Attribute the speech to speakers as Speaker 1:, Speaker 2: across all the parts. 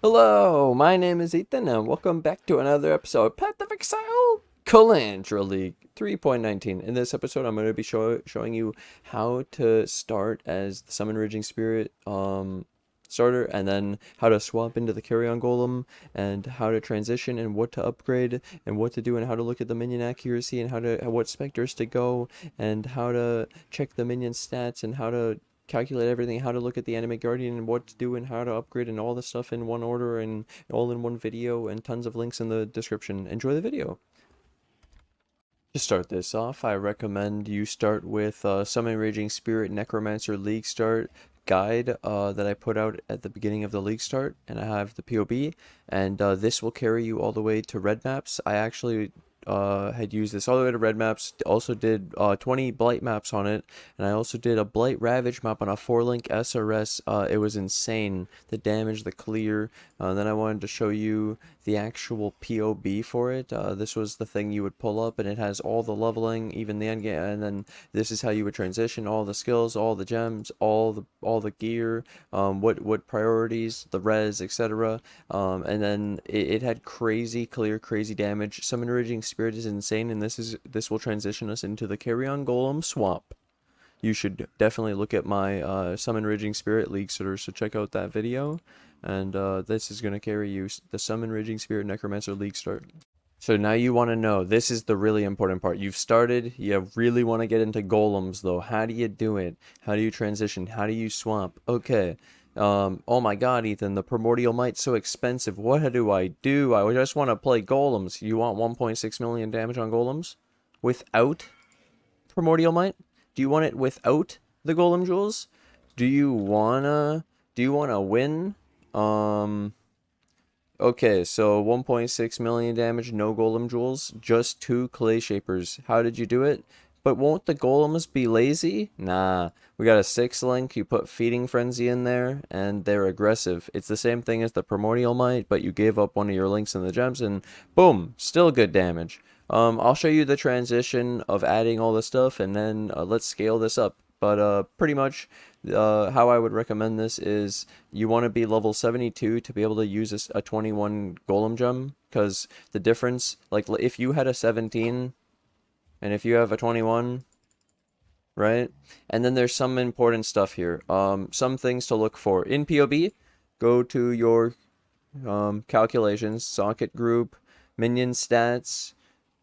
Speaker 1: Hello, my name is Ethan, and welcome back to another episode of Path of Exile Kalandra League 3.19. In this episode, I'm going to be showing you how to start as the Summon Raging Spirit starter, and then how to swap into the Carrion Golem, and how to transition, and what to upgrade, and what to do, and how to look at the minion accuracy, and what specters to go, and how to check the minion stats, and how to calculate everything, how to look at the Animate Guardian and what to do and how to upgrade and all the stuff in one order and all in one video, and tons of links in the description. Enjoy the video. To start this off, I recommend you start with Summon Raging Spirit Necromancer League Start guide that I put out at the beginning of the league start, and I have the PoB, and this will carry you all the way to red maps. I actually had used this all the way to red maps, also did 20 blight maps on it, and I also did a blight ravage map on a 4-link SRS. It was insane, the damage, the clear. Then I wanted to show you the actual PoB for it. This was the thing you would pull up, and it has all the leveling, even the end game, and then this is how you would transition, all the skills, all the gems, all the gear, what priorities, the res, etc. And then it had crazy clear, crazy damage. Summon Raging Spirit is insane, and this will transition us into the Carrion Golem Swap. You should definitely look at my Summon Raging Spirit League starter, so check out that video. And this is going to carry you the Summon Raging Spirit Necromancer League start. So now you want to know, this is the really important part. You've started, you really want to get into golems though. How do you do it? How do you transition? How do you swap? Okay. Oh my god, Ethan, the Primordial Might's so expensive. What do? I just want to play golems. You want 1.6 million damage on golems? Without Primordial Might? Do you want it without the Golem Jewels? Do you wanna win? Okay, so 1.6 million damage, no Golem Jewels, just 2 Clayshapers. How did you do it? But won't the golems be lazy? Nah. We got a 6-link, you put Feeding Frenzy in there, and they're aggressive. It's the same thing as the Primordial Might, but you gave up one of your links in the gems, and boom, still good damage. I'll show you the transition of adding all the stuff, and then let's scale this up. But pretty much how I would recommend this is you want to be level 72 to be able to use a 21 golem gem, because the difference, like if you had a 17 and if you have a 21, right? And then there's some important stuff here. Some things to look for. In PoB, go to your calculations, socket group, minion stats,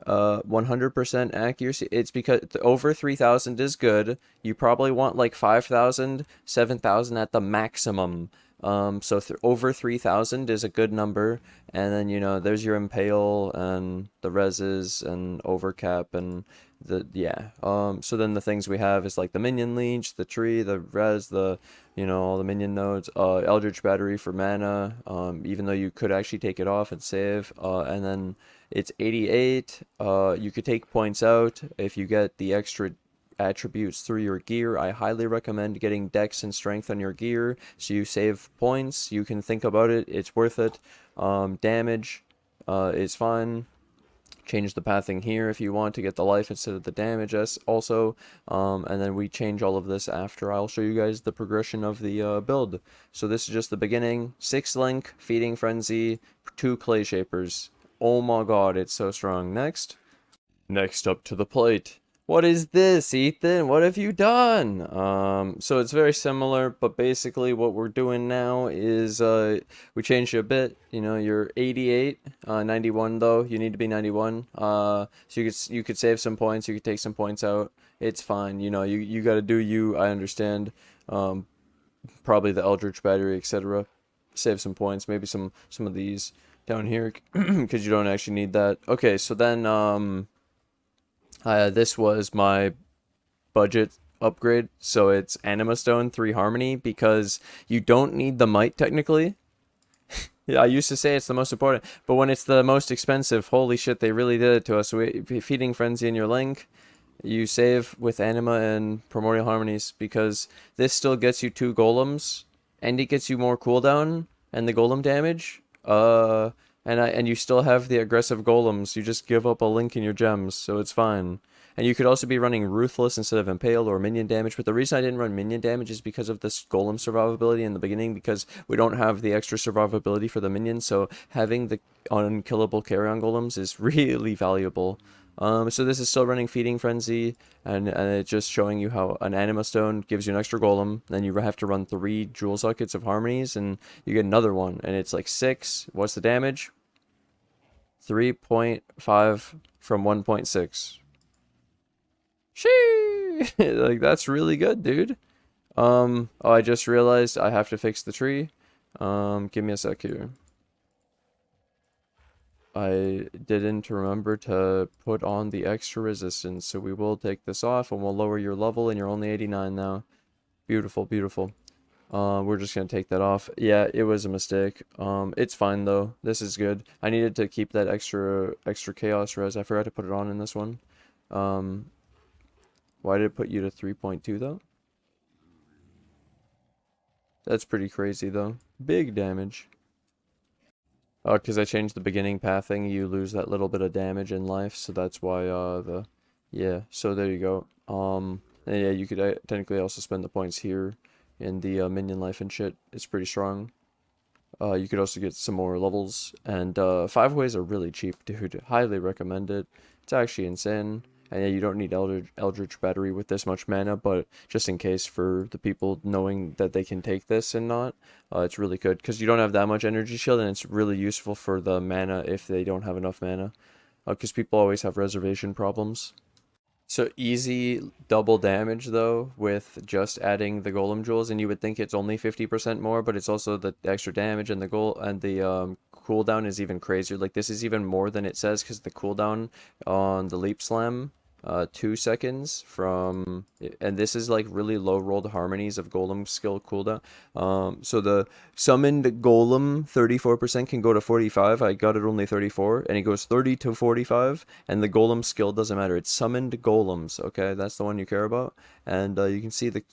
Speaker 1: 100% accuracy. It's because over 3,000 is good. You probably want like 5,000, 7,000 at the maximum. So over 3,000 is a good number, and then there's your impale and the reses and overcap and so then the things we have is like the minion leech, the tree, the res, the all the minion nodes, eldritch battery for mana, even though you could actually take it off and save, and then it's 88. You could take points out if you get the extra attributes through your gear. I highly recommend getting dex and strength on your gear so you save points. You can think about it, it's worth it. Damage is fine. Change the pathing here if you want to get the life instead of the damage also, and then we change all of this after. I'll show you guys the progression of the build. So this is just the beginning. 6-link, Feeding Frenzy, 2 Clayshapers. Oh my god, it's so strong. Next up to the plate. What is this, Ethan? What have you done? So it's very similar, but basically what we're doing now is we changed it a bit. You're 88, 91 though. You need to be 91. So you could save some points. You could take some points out. It's fine. You got to do you. I understand. Probably the Eldritch Battery, etc. Save some points. Maybe some of these down here because you don't actually need that. Okay, so then this was my budget upgrade, so it's Anima Stone 3 Harmony, because you don't need the might technically. Yeah, I used to say it's the most important, but when it's the most expensive, holy shit, they really did it to us. Feeding Frenzy in your link, you save with Anima and Primordial Harmonies, because this still gets you 2 golems, and it gets you more cooldown and the golem damage. And you still have the aggressive golems. You just give up a link in your gems, so it's fine. And you could also be running Ruthless instead of Impale or Minion damage, but the reason I didn't run Minion damage is because of this Golem survivability in the beginning, because we don't have the extra survivability for the minions, so having the unkillable Carrion Golems is really valuable. So this is still running Feeding Frenzy, and it's just showing you how an Anima Stone gives you an extra Golem, then you have to run 3 Jewel Sockets of Harmonies, and you get another one, and it's like 6. What's the damage? 3.5 from 1.6. Shee! Like, that's really good, dude. Oh, I just realized I have to fix the tree. Give me a sec here. I didn't remember to put on the extra resistance, so we will take this off and we'll lower your level, and you're only 89 now. Beautiful, beautiful. We're just gonna take that off. Yeah, it was a mistake. It's fine though. This is good. I needed to keep that extra chaos res. I forgot to put it on in this one. Why did it put you to 3.2 though? That's pretty crazy though. Big damage. Oh, because I changed the beginning pathing, you lose that little bit of damage in life, so that's why, yeah, so there you go. And yeah, you could technically also spend the points here in the minion life and shit. It's pretty strong. You could also get some more levels, and 5 ways are really cheap, dude. Highly recommend it. It's actually insane. And yeah, you don't need Eldritch Battery with this much mana, but just in case for the people knowing that they can take this and not, it's really good, because you don't have that much energy shield, and it's really useful for the mana if they don't have enough mana, because people always have reservation problems. So easy double damage though with just adding the golem jewels, and you would think it's only 50% more, but it's also the extra damage, and the cooldown is even crazier. Like, this is even more than it says, because the cooldown on the leap slam, 2 seconds from, and this is like really low rolled harmonies of golem skill cooldown. So the summoned golem 34% can go to 45. I got it only 34, and it goes 30 to 45, and the golem skill doesn't matter. It's summoned golems. Okay, that's the one you care about. And you can see the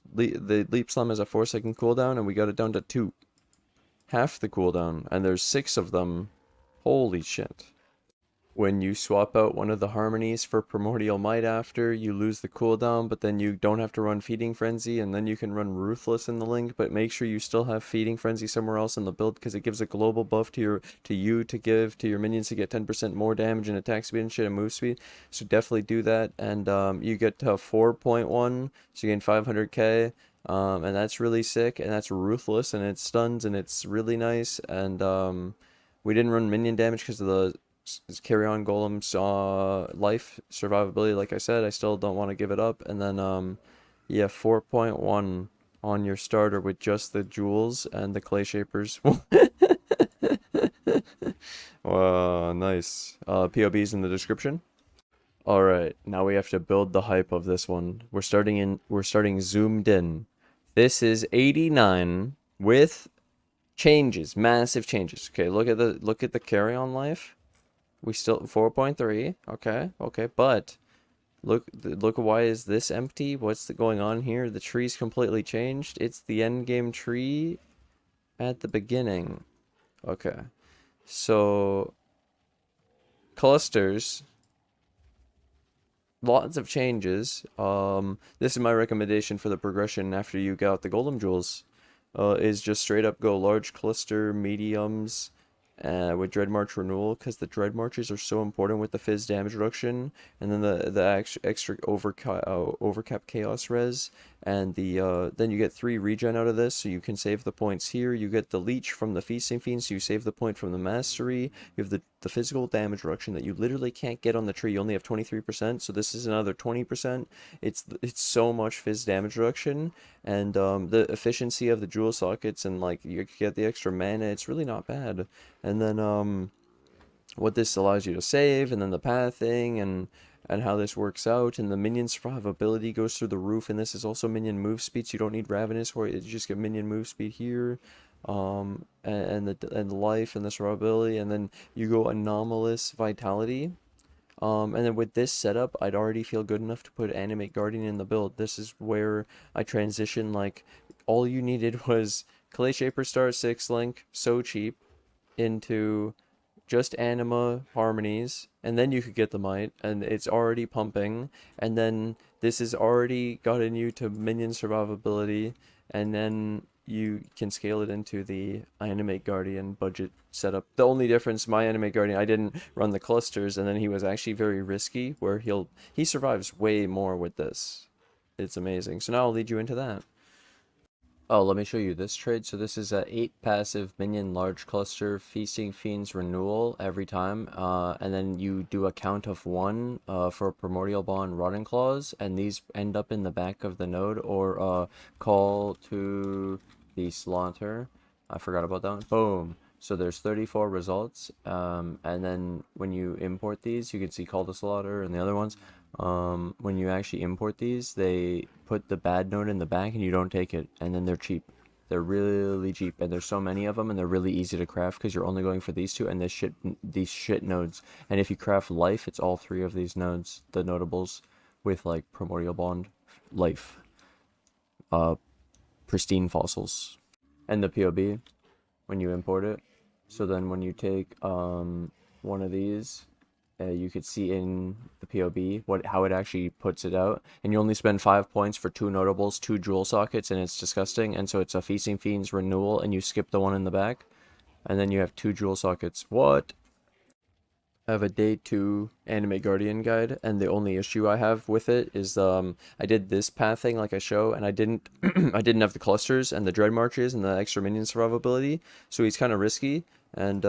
Speaker 1: leap slam has a 4-second cooldown, and we got it down to 2, half the cooldown, and there's 6 of them. Holy shit. When you swap out one of the harmonies for Primordial Might after, you lose the cooldown, but then you don't have to run Feeding Frenzy, and then you can run Ruthless in the link, but make sure you still have Feeding Frenzy somewhere else in the build, because it gives a global buff to you to give to your minions to get 10% more damage and attack speed and shit and move speed. So definitely do that, and you get to 4.1, so you gain 500k. And that's really sick, and that's Ruthless, and it stuns, and it's really nice. And we didn't run minion damage because of the Carrion Golem's life survivability. Like I said, I still don't want to give it up. And then yeah, 4.1 on your starter with just the jewels and the Clayshapers. Wow, nice. POBs in the description. All right, now we have to build the hype of this one. We're starting zoomed in. This is 89 with changes, massive changes. Okay, look at the carry-on life. We still 4.3. Okay, but look why is this empty? What's going on here? The tree's completely changed. It's the end game tree at the beginning. Okay. So clusters, lots of changes. This is my recommendation for the progression after you get out the golem jewels. Is just straight up go large cluster, mediums, with Dread March Renewal, because the Dread Marches are so important with the fizz damage reduction, and then the extra overcap chaos res, and then you get 3 regen out of this, so you can save the points here. You get the leech from the feasting fiend, so you save the point from the mastery. You have the physical damage reduction that you literally can't get on the tree. You only have 23%, so this is another 20%. It's so much fizz damage reduction, and the efficiency of the jewel sockets, and like you get the extra mana. It's really not bad. And then what this allows you to save, and then the pathing, and how this works out, and the minion survivability goes through the roof, and this is also minion move speed, so you don't need Ravenous for it. You just get minion move speed here, and the life and the survivability, and then you go anomalous vitality. And then with this setup, I'd already feel good enough to put Animate Guardian in the build. This is where I transition. Like, all you needed was Clayshaper Star 6 link, so cheap, into just anima harmonies, and then you could get the might, and it's already pumping, and then this has already gotten you to minion survivability, and then you can scale it into the Animate Guardian budget setup. The only difference, my Animate Guardian, I didn't run the clusters, and then he was actually very risky, where he survives way more with this. It's amazing. So now I'll lead you into that. Oh, let me show you this trade. So this is a 8 passive minion large cluster feasting fiends renewal every time, and then you do a count of 1 for primordial bond rotting claws, and these end up in the back of the node, or call to the slaughter. I forgot about that one. Boom. So there's 34 results, and then when you import these, you can see call to slaughter and the other ones. When you actually import these, they put the bad node in the back and you don't take it, and then they're cheap. They're really cheap, and there's so many of them, and they're really easy to craft because you're only going for these two and these shit nodes. And if you craft life, it's all 3 of these nodes, the notables, with like primordial bond, life, pristine fossils, and the POB when you import it. So then when you take one of these, you could see in the POB how it actually puts it out, and you only spend 5 points for 2 notables, 2 jewel sockets, and it's disgusting. And so it's a Feasting Fiends renewal, and you skip the one in the back, and then you have 2 jewel sockets. What? I have a day 2 Animate Guardian guide, and the only issue I have with it is I did this pathing like I show, and I didn't I didn't have the clusters and the dread marches and the extra minion survivability, so he's kind of risky, and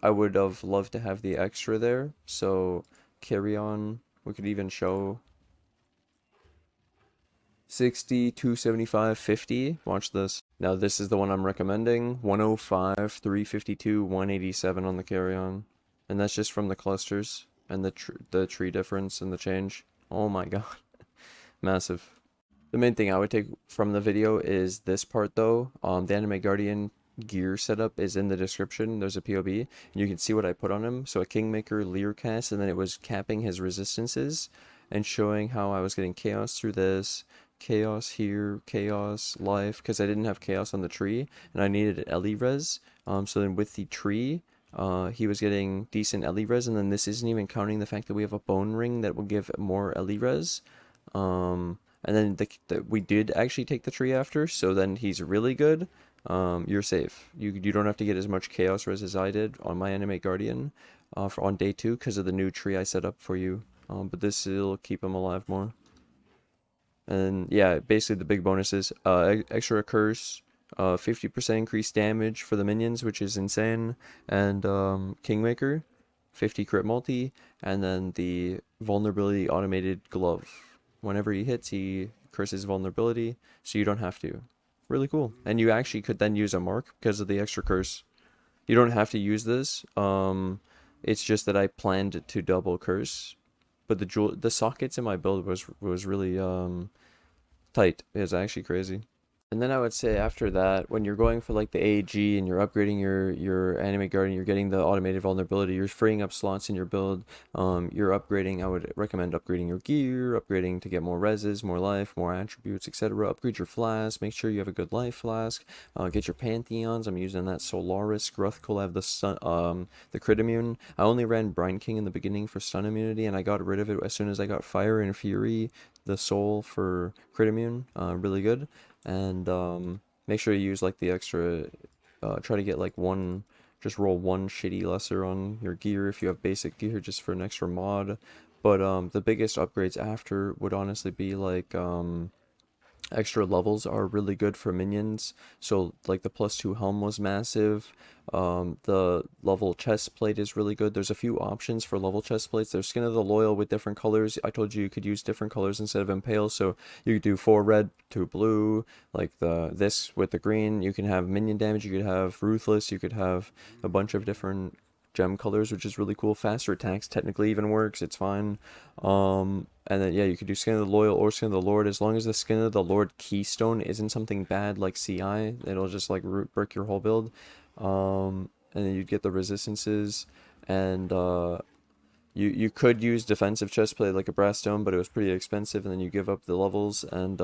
Speaker 1: I would have loved to have the extra there. So Carrion, we could even show 60, 275, 50. Watch this. Now this is the one I'm recommending. 105, 352, 187 on the Carrion. And that's just from the clusters and the tree difference and the change. Oh my god. Massive. The main thing I would take from the video is this part though. The Animate Guardian gear setup is in the description. There's a POB, and you can see what I put on him. So a Kingmaker Leer cast, and then it was capping his resistances and showing how I was getting chaos through this, chaos here, chaos, life, because I didn't have chaos on the tree, and I needed an Ellie res. So then with the tree, he was getting decent Ellie res, and then this isn't even counting the fact that we have a bone ring that will give more Ellie res. And then we did actually take the tree after, so then he's really good. You're safe. You don't have to get as much chaos res as I did on my Animate Guardian on day 2 because of the new tree I set up for you. But this will keep him alive more. And yeah, basically the big bonuses, extra curse, 50% increased damage for the minions, which is insane, and Kingmaker, 50 crit multi, and then the vulnerability automated glove. Whenever he hits, he curses vulnerability, so you don't have to. Really cool. And you actually could then use a mark because of the extra curse. You don't have to use this. It's just that I planned to double curse, but the sockets in my build was really tight. It was actually crazy. And then I would say after that, when you're going for like the AG and you're upgrading your Animate Guardian, you're getting the automated vulnerability, you're freeing up slots in your build, you're upgrading, I would recommend upgrading your gear, upgrading to get more reses, more life, more attributes, etc. Upgrade your flask, make sure you have a good life flask, get your Pantheons. I'm using that Solaris, gruthkul, I have the crit immune. I only ran Brine King in the beginning for stun immunity, and I got rid of it as soon as I got Fire and Fury, the soul for crit immune, really good. And make sure you use like the extra, try to get like just roll 1 shitty lesser on your gear if you have basic gear, just for an extra mod. But the biggest upgrades after would honestly be like extra levels are really good for minions. So like the +2 helm was massive. The level chest plate is really good. There's a few options for level chest plates. There's Skin of the Loyal with different colors. I told you could use different colors instead of impale, so you could do 4 red, 2 blue, like this with the green. You can have minion damage, you could have ruthless, you could have a bunch of different gem colors, which is really cool. Faster attacks technically even works, it's fine. And then yeah, you could do Skin of the Loyal or Skin of the Lord, as long as the Skin of the Lord keystone isn't something bad like CI, it'll just like brick your whole build. And then you'd get the resistances, and you could use defensive chestplate like a brass stone, but it was pretty expensive, and then you give up the levels, and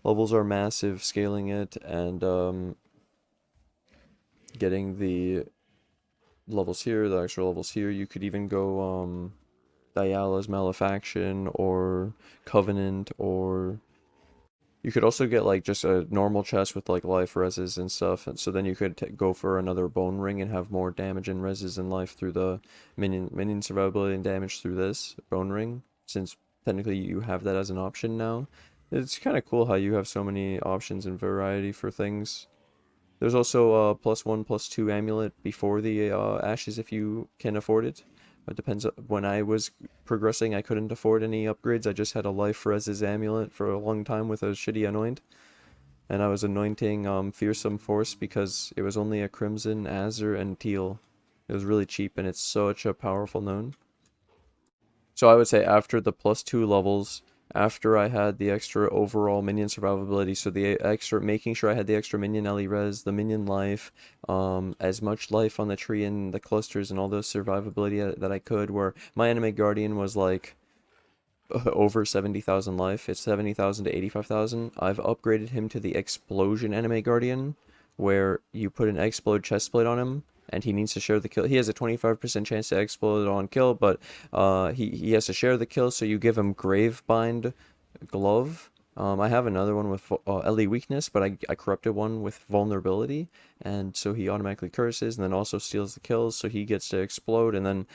Speaker 1: levels are massive scaling it, and getting the levels here, the extra levels here. You could even go Diala's Malefaction or Covenant, or you could also get like just a normal chest with like life reses and stuff, and so then you could go for another bone ring and have more damage and reses and life through the minion survivability and damage through this bone ring, since technically you have that as an option now. It's kind of cool how you have so many options and variety for things. There's also a +1, +2 amulet before the ashes if you can afford it. It depends. When I was progressing, I couldn't afford any upgrades. I just had a life reses amulet for a long time with a shitty anoint. And I was anointing Fearsome Force because it was only a crimson, azure, and teal. It was really cheap and it's such a powerful known. So I would say after the +2 levels, after I had the extra overall minion survivability, so the extra, making sure I had the extra minion LE res, the minion life, as much life on the tree and the clusters and all those survivability that I could, where my Animate Guardian was like over 70,000 life. It's 70,000 to 85,000. I've upgraded him to the Explosion Animate Guardian, where you put an Explode chestplate on him, and he needs to share the kill. He has a 25% chance to explode on kill, but he has to share the kill, so you give him Gravebind Glove. I have another one with LE weakness, but I corrupted one with vulnerability, and so he automatically curses and then also steals the kills, so he gets to explode. And then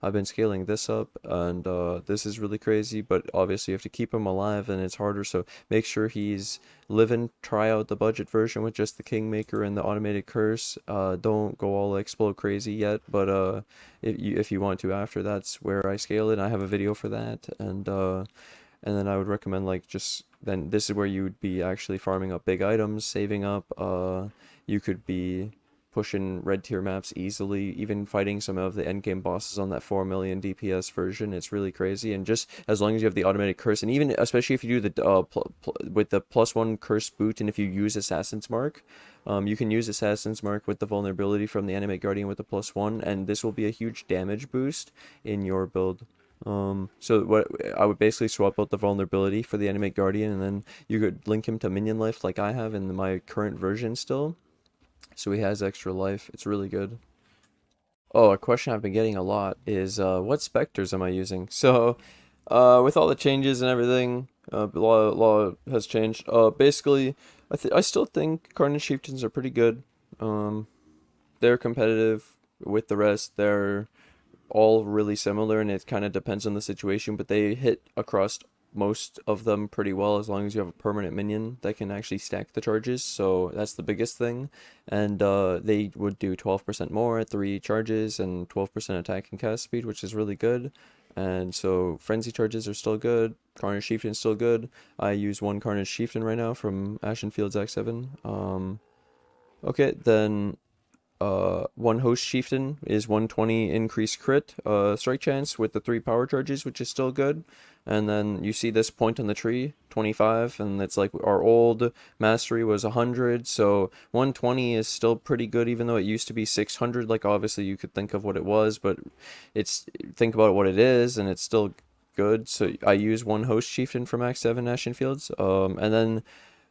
Speaker 1: I've been scaling this up, and this is really crazy, but obviously you have to keep him alive and it's harder, so make sure he's living. Try out the budget version with just the Kingmaker and the automated curse. Don't go all explode crazy yet, but if you want to after, that's where I scale it. I have a video for that, and then I would recommend like just then this is where you would be actually farming up big items, saving up. You could be pushing red tier maps easily, even fighting some of the endgame bosses on that 4 million DPS version. It's really crazy, and just as long as you have the automatic curse, and even especially if you do the with the +1 curse boot, and if you use Assassin's Mark, you can use Assassin's Mark with the vulnerability from the Animate Guardian with the +1, and this will be a huge damage boost in your build. So what I would basically swap out the vulnerability for the Animate Guardian, and then you could link him to minion life like I have in my current version still. So he has extra life. It's really good. Oh, a question I've been getting a lot is what specters am I using? So with all the changes and everything, law has changed. Basically, I still think carnage chieftains are pretty good. Um, they're competitive with the rest. They're all really similar, and it kind of depends on the situation, but they hit across most of them pretty well as long as you have a permanent minion that can actually stack the charges. So that's the biggest thing. And they would do 12% more at 3 charges and 12% attack and cast speed, which is really good. And so frenzy charges are still good. Carnage chieftain is still good. I use 1 carnage chieftain right now from Ashen Fields Act 7. Okay, then 1 host chieftain is 120 increased crit strike chance with the 3 power charges, which is still good. And then you see this point on the tree, 25, and it's like our old mastery was 100, so 120 is still pretty good, even though it used to be 600. Like obviously you could think of what it was, but think about what it is, and it's still good. So I use 1 host chieftain from Act 7 Ashen Fields, and then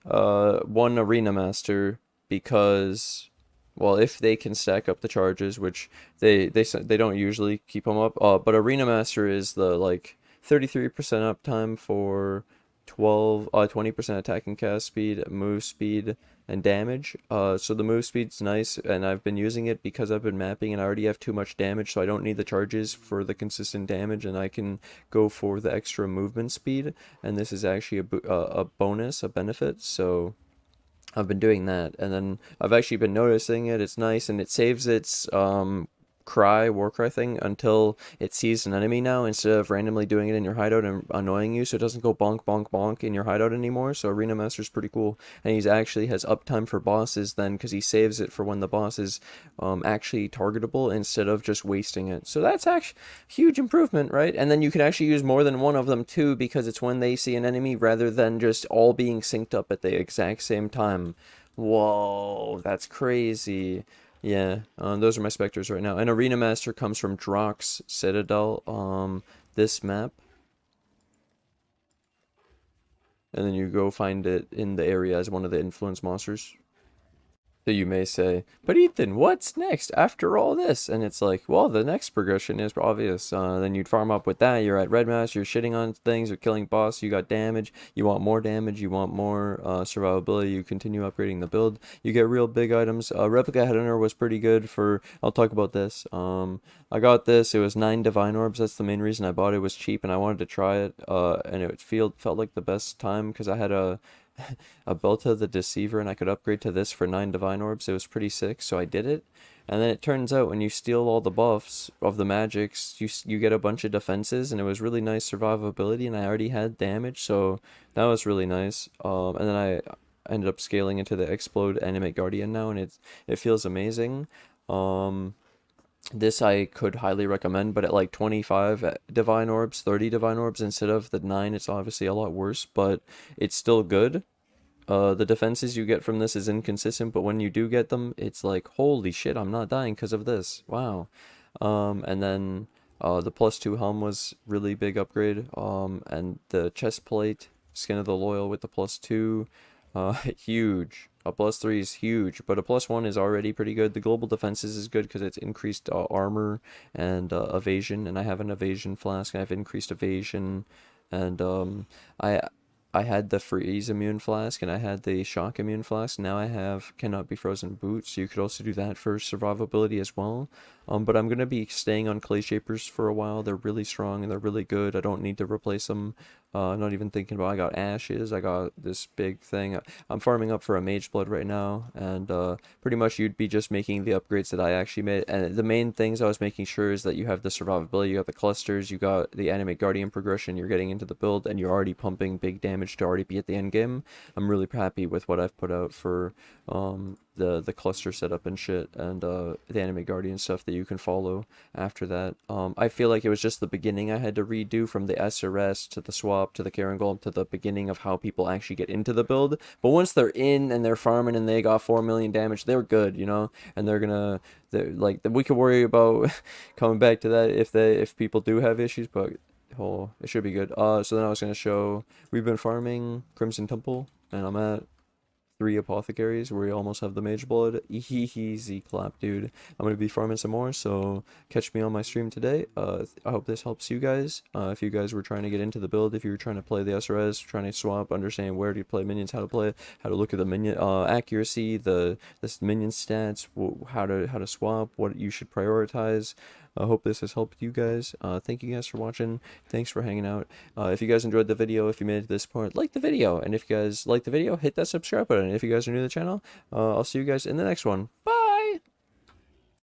Speaker 1: 1 arena master, because well, if they can stack up the charges, which they don't usually keep them up. But Arena Master is the like 33% uptime for 20% attack and cast speed, move speed, and damage. So the move speed's nice, and I've been using it because I've been mapping, and I already have too much damage, so I don't need the charges for the consistent damage, and I can go for the extra movement speed. And this is actually a bonus, a benefit. So I've been doing that, and then I've actually been noticing it. It's nice, and it saves its war cry thing until it sees an enemy now, instead of randomly doing it in your hideout and annoying you, so it doesn't go bonk bonk bonk in your hideout anymore. So Arena Master's pretty cool, and he's actually has uptime for bosses then, because he saves it for when the boss is actually targetable instead of just wasting it. So that's actually a huge improvement, right? And then you can actually use more than one of them too, because it's when they see an enemy rather than just all being synced up at the exact same time. Whoa, that's crazy. Yeah, those are my specters right now. And Arena Master comes from Drox Citadel, this map. And then you go find it in the area as one of the influence monsters. So you may say, but Ethan, what's next after all this? And it's like, well, the next progression is obvious. Then you'd farm up with that. You're at red mass. You're shitting on things. You're killing boss. You got damage. You want more damage. You want more survivability. You continue upgrading the build. You get real big items. Replica Headhunter was pretty good for. I'll talk about this. I got this. It was 9 divine orbs. That's the main reason I bought it. It was cheap, and I wanted to try it. And it felt like the best time because I had a Belta the Deceiver, and I could upgrade to this for 9 Divine Orbs. It was pretty sick, so I did it. And then it turns out when you steal all the buffs of the magics, you get a bunch of defenses, and it was really nice survivability, and I already had damage, so that was really nice. And then I ended up scaling into the Explode Animate Guardian now, and it feels amazing. This I could highly recommend, but at like 25 divine orbs, 30 divine orbs instead of the 9, it's obviously a lot worse, but it's still good. The defenses you get from this is inconsistent, but when you do get them, it's like, holy shit, I'm not dying because of this. Wow. And then the +2 helm was really big upgrade. And the chest plate, Skin of the Loyal with the +2, huge. A +3 is huge, but a +1 is already pretty good. The global defenses is good because it's increased armor and evasion, and I have an evasion flask, and I have increased evasion, and I I had the freeze immune flask, and I had the shock immune flask. Now I have cannot be frozen boots, so you could also do that for survivability as well. But I'm gonna be staying on Clayshapers for a while. They're really strong and they're really good. I don't need to replace them. Not even thinking about. I got ashes. I got this big thing. I'm farming up for a mage blood right now, and pretty much you'd be just making the upgrades that I actually made. And the main things I was making sure is that you have the survivability, you got the clusters, you got the animate guardian progression. You're getting into the build, and you're already pumping big damage to already be at the end game. I'm really happy with what I've put out for the cluster setup and shit, and the animate guardian stuff that you can follow after that. I feel like it was just the beginning I had to redo, from the SRS to the swap to the Carrion Golem to the beginning of how people actually get into the build. But once they're in and they're farming and they got 4 million damage, they're good, you know, and they're like, we could worry about coming back to that if people do have issues, but oh, it should be good. So then I was gonna show, we've been farming Crimson Temple, and I'm at 3 apothecaries where we almost have the mage blood. Easy clap, dude. I'm gonna be farming some more, so catch me on my stream today. I hope this helps you guys. If you guys were trying to get into the build, if you were trying to play the SRS, trying to swap, understand where to play minions, how to play, how to look at the minion accuracy, the minion stats, how to swap, what you should prioritize. I hope this has helped you guys. Thank you guys for watching. Thanks for hanging out. If you guys enjoyed the video, if you made it to this point, like the video. And if you guys like the video, hit that subscribe button. If you guys are new to the channel, I'll see you guys in the next one. Bye!